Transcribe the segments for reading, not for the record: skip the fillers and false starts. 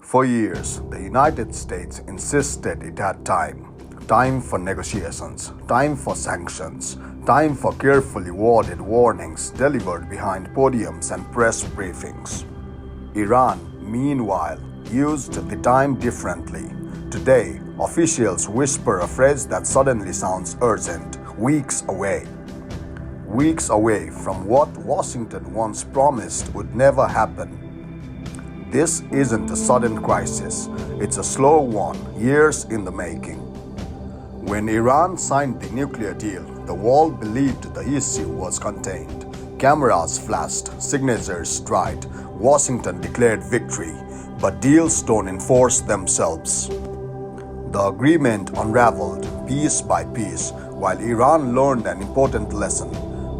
For years, the United States insisted it had time. Time for negotiations, time for sanctions, time for carefully worded warnings delivered behind podiums and press briefings. Iran, meanwhile, used the time differently. Today, officials whisper a phrase that suddenly sounds urgent, weeks away. Weeks away from what Washington once promised would never happen. This isn't a sudden crisis, it's a slow one, years in the making. When Iran signed the nuclear deal, the world believed the issue was contained. Cameras flashed, signatures dried, Washington declared victory, but deals don't enforce themselves. The agreement unraveled piece by piece, while Iran learned an important lesson.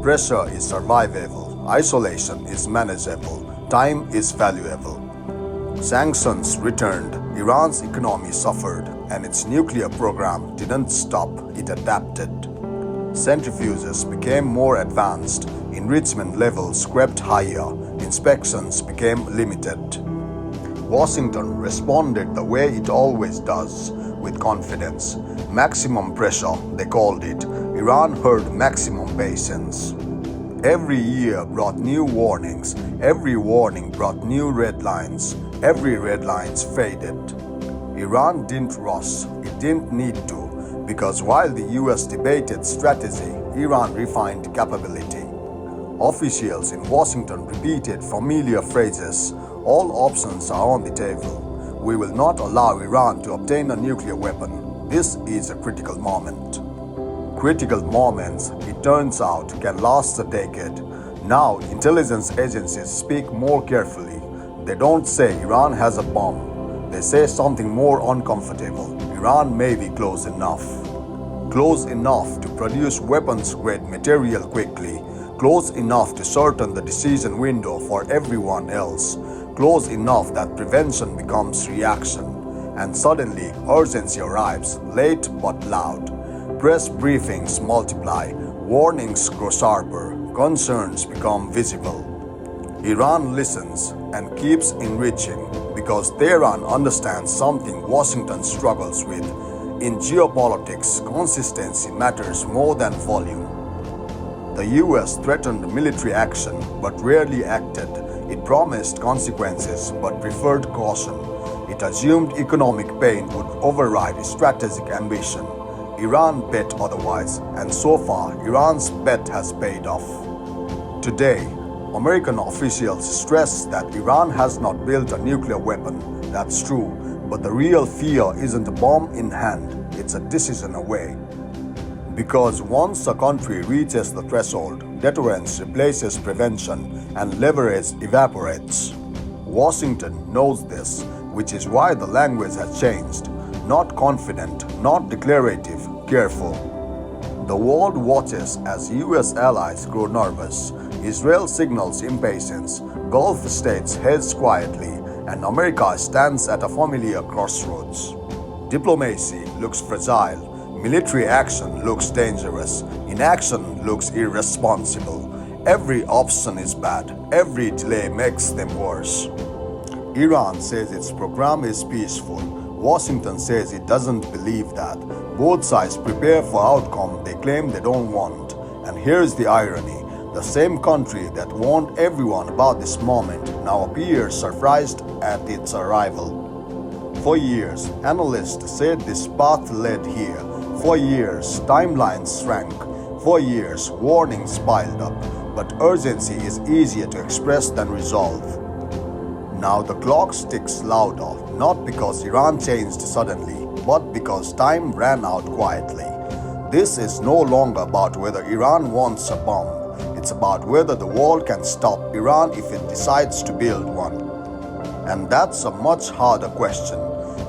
Pressure is survivable, isolation is manageable, time is valuable. Sanctions returned, Iran's economy suffered, and its nuclear program didn't stop, it adapted. Centrifuges became more advanced, enrichment levels crept higher, inspections became limited. Washington responded the way it always does, with confidence. Maximum pressure, they called it. Iran heard maximum patience. Every year brought new warnings, every warning brought new red lines, every red lines faded. Iran didn't rush, it didn't need to, because while the US debated strategy, Iran refined capability. Officials in Washington repeated familiar phrases, all options are on the table. We will not allow Iran to obtain a nuclear weapon. This is a critical moment. Critical moments, it turns out, can last a decade. Now, intelligence agencies speak more carefully. They don't say Iran has a bomb. They say something more uncomfortable. Iran may be close enough. Close enough to produce weapons-grade material quickly. Close enough to shorten the decision window for everyone else. Close enough that prevention becomes reaction. And suddenly, urgency arrives, late but loud. Press briefings multiply, warnings grow sharper, concerns become visible. Iran listens and keeps enriching because Tehran understands something Washington struggles with. In geopolitics, consistency matters more than volume. The US threatened military action but rarely acted. It promised consequences but preferred caution. It assumed economic pain would override strategic ambition. Iran bet otherwise, and so far, Iran's bet has paid off. Today, American officials stress that Iran has not built a nuclear weapon. That's true, but the real fear isn't a bomb in hand, it's a decision away. Because once a country reaches the threshold, deterrence replaces prevention and leverage evaporates. Washington knows this, which is why the language has changed. Not confident, not declarative, careful. The world watches as US allies grow nervous. Israel signals impatience, Gulf states hedge quietly, and America stands at a familiar crossroads. Diplomacy looks fragile, military action looks dangerous, inaction looks irresponsible. Every option is bad, every delay makes them worse. Iran says its program is peaceful. Washington says it doesn't believe that. Both sides prepare for outcome they claim they don't want. And here's the irony. The same country that warned everyone about this moment now appears surprised at its arrival. For years, analysts said this path led here. For years, timelines shrank. For years, warnings piled up. But urgency is easier to express than resolve. Now the clock ticks louder, not because Iran changed suddenly, but because time ran out quietly. This is no longer about whether Iran wants a bomb. It's about whether the world can stop Iran if it decides to build one. And that's a much harder question,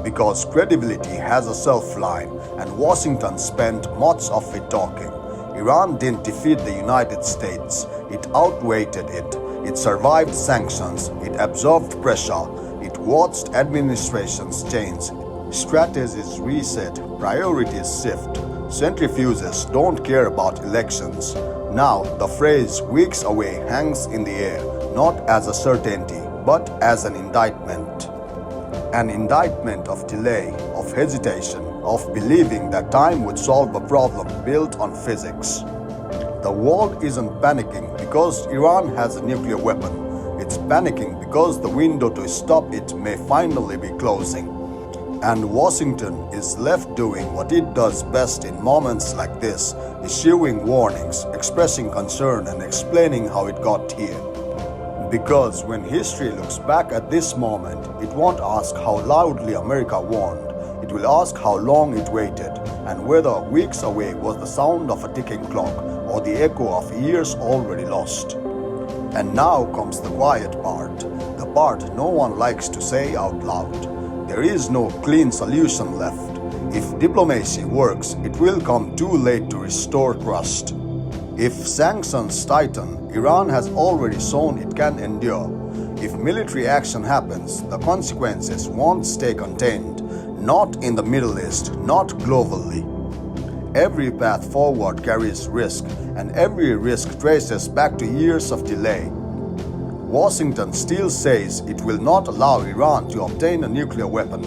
because credibility has a shelf-life, and Washington spent much of it talking. Iran didn't defeat the United States, it outweighted it. It survived sanctions, it absorbed pressure, it watched administrations change, strategies reset, priorities shift. Centrifuges don't care about elections. Now, the phrase "weeks away" hangs in the air, not as a certainty, but as an indictment. An indictment of delay, of hesitation, of believing that time would solve a problem built on physics. The world isn't panicking because Iran has a nuclear weapon. It's panicking because the window to stop it may finally be closing. And Washington is left doing what it does best in moments like this, issuing warnings, expressing concern, and explaining how it got here. Because when history looks back at this moment, it won't ask how loudly America warned. It will ask how long it waited, and whether weeks away was the sound of a ticking clock or the echo of years already lost. And now comes the quiet part, the part no one likes to say out loud. There is no clean solution left. If diplomacy works, it will come too late to restore trust. If sanctions tighten, Iran has already shown it can endure. If military action happens, the consequences won't stay contained. Not in the Middle East, not globally. Every path forward carries risk, and every risk traces back to years of delay. Washington still says it will not allow Iran to obtain a nuclear weapon,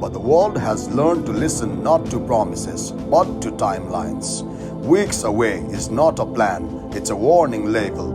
but the world has learned to listen not to promises, but to timelines. Weeks away is not a plan, it's a warning label.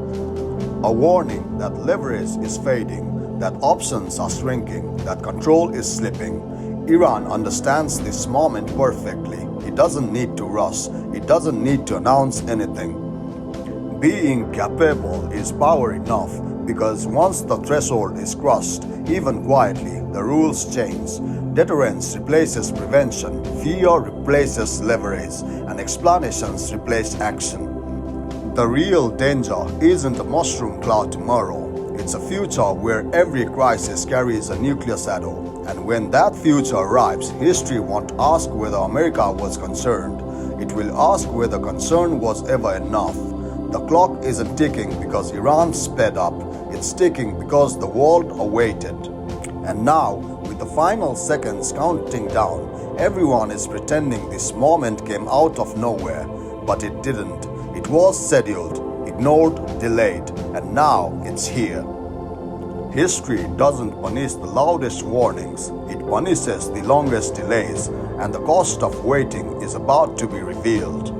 A warning that leverage is fading, that options are shrinking, that control is slipping. Iran understands this moment perfectly. It doesn't need to rush, it doesn't need to announce anything. Being capable is power enough, because once the threshold is crossed, even quietly, the rules change. Deterrence replaces prevention, fear replaces leverage, and explanations replace action. The real danger isn't a mushroom cloud tomorrow. It's a future where every crisis carries a nuclear shadow. And when that future arrives, history won't ask whether America was concerned. It will ask whether concern was ever enough. The clock isn't ticking because Iran sped up. It's ticking because the world awaited. And now, with the final seconds counting down, everyone is pretending this moment came out of nowhere. But it didn't. It was scheduled, ignored, delayed, and now it's here. History doesn't punish the loudest warnings, it punishes the longest delays, and the cost of waiting is about to be revealed.